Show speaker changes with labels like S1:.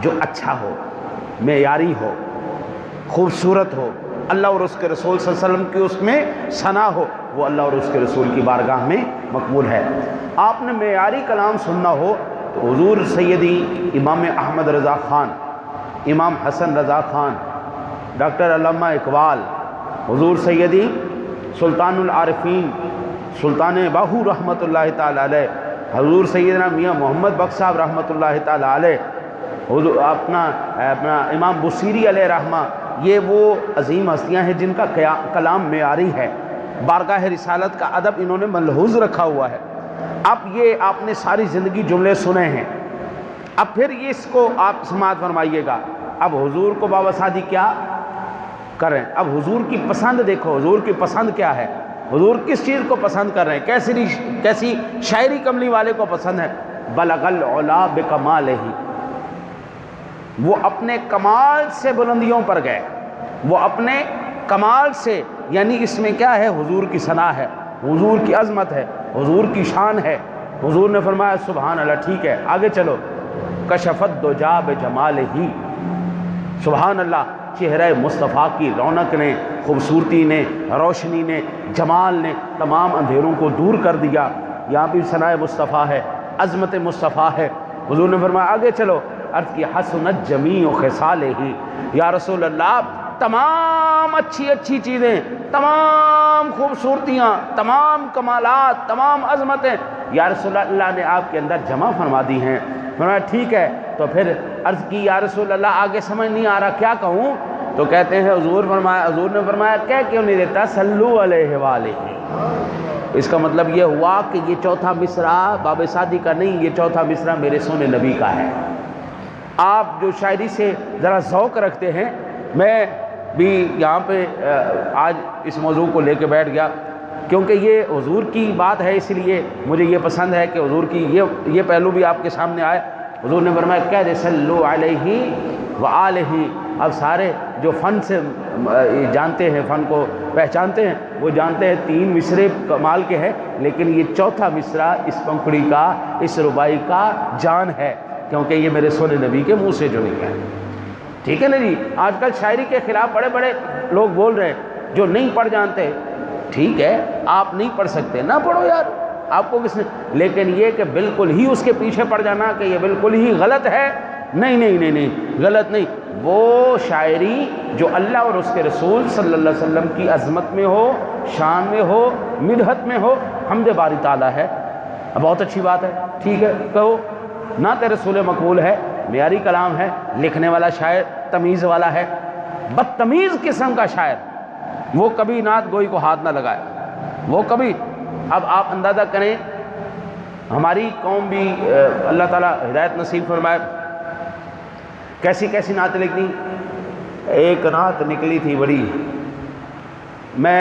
S1: جو اچھا ہو، معیاری ہو، خوبصورت ہو، اللہ اور اس کے رسول صلی اللہ علیہ وسلم کی اس میں ثنا ہو، وہ اللہ اور اس کے رسول کی بارگاہ میں مقبول ہے۔ آپ نے معیاری کلام سننا ہو تو حضور سیدی امام احمد رضا خان، امام حسن رضا خان، ڈاکٹر علامہ اقبال، حضور سیدی سلطان العارفین سلطان باہو رحمۃ اللہ تعالی علیہ، حضور سیدنا میاں محمد بخش صاحب رحمۃ اللہ تعالی علیہ، حضور اپنا امام بصیری علیہ رحمہ، یہ وہ عظیم ہستیاں ہیں جن کا کلام معیاری ہے، بارگاہ رسالت کا ادب انہوں نے ملحوظ رکھا ہوا ہے۔ اب یہ آپ نے ساری زندگی جملے سنے ہیں، اب پھر اس کو آپ سماعت فرمائیے گا۔ اب حضور کو بابا سادی کیا کریں؟ اب حضور کی پسند دیکھو، حضور کی پسند کیا ہے، حضور کس چیز کو پسند کر رہے ہیں، کیسی شاعری کملی والے کو پسند ہے؟ بلغ العلا بکمالہ، وہ اپنے کمال سے بلندیوں پر گئے، وہ اپنے کمال سے، یعنی اس میں کیا ہے؟ حضور کی ثنا ہے، حضور کی عظمت ہے، حضور کی شان ہے۔ حضور نے فرمایا سبحان اللہ، ٹھیک ہے آگے چلو، کشفت دجا بجمالہ، سبحان اللہ، چہرہ مصطفیٰ کی رونق نے، خوبصورتی نے، روشنی نے، جمال نے تمام اندھیروں کو دور کر دیا۔ یہاں بھی ثناء مصطفیٰ ہے، عظمت مصطفیٰ ہے۔ حضور نے فرمایا آگے چلو، عرض کی حسنت جمیع خصالہ، یا رسول اللہ تمام اچھی اچھی چیزیں، تمام خوبصورتیاں، تمام کمالات، تمام عظمتیں یا رسول اللہ نے آپ کے اندر جمع فرما دی ہیں۔ فرمایا ٹھیک ہے، تو پھر عرض کی یا رسول اللہ آگے سمجھ نہیں آ رہا کیا کہوں؟ تو کہتے ہیں حضور نے فرمایا کہہ کیوں نہیں دیتا؟ صلو علیہ وآلہ۔ اس کا مطلب یہ ہوا کہ یہ چوتھا مصرع باب سعدی کا نہیں، یہ چوتھا مصرع میرے سونے نبی کا ہے۔ آپ جو شاعری سے ذرا ذوق رکھتے ہیں، میں بھی یہاں پہ آج اس موضوع کو لے کے بیٹھ گیا کیونکہ یہ حضور کی بات ہے، اس لیے مجھے یہ پسند ہے کہ حضور کی یہ پہلو بھی آپ کے سامنے آئے۔ حضور نے فرمایا کہہ دے صلو علیہ وآلہ۔ اب سارے جو فن سے جانتے ہیں، فن کو پہچانتے ہیں، وہ جانتے ہیں 3 مصرے کمال کے ہیں، لیکن یہ چوتھا مصرع اس پنکھڑی کا، اس ربائی کا جان ہے، کیونکہ یہ میرے سونے نبی کے منہ سے جو نکلا ہے۔ ٹھیک ہے نا جی؟ آج کل شاعری کے خلاف بڑے بڑے لوگ بول رہے ہیں جو نہیں پڑھ جانتے۔ ٹھیک ہے، آپ نہیں پڑھ سکتے، نہ پڑھو یار، آپ کو کس نے، لیکن یہ کہ بالکل ہی اس کے پیچھے پڑ جانا کہ یہ بالکل ہی غلط ہے، نہیں، غلط نہیں۔ وہ شاعری جو اللہ اور اس کے رسول صلی اللہ علیہ وسلم کی عظمت میں ہو، شان میں ہو، مدحت میں ہو، حمد باری تعالیٰ ہے، بہت اچھی بات ہے، ٹھیک ہے، کہو نعت رسول مقبول ہے، معیاری کلام ہے، لکھنے والا شاعر تمیز والا ہے۔ بدتمیز قسم کا شاعر وہ کبھی نعت گوئی کو ہاتھ نہ لگائے، وہ کبھی۔ اب آپ اندازہ کریں، ہماری قوم بھی اللہ تعالیٰ ہدایت نصیب فرمائے، کیسی کیسی نعتیں لکھتی۔ ایک نعت نکلی تھی بڑی، میں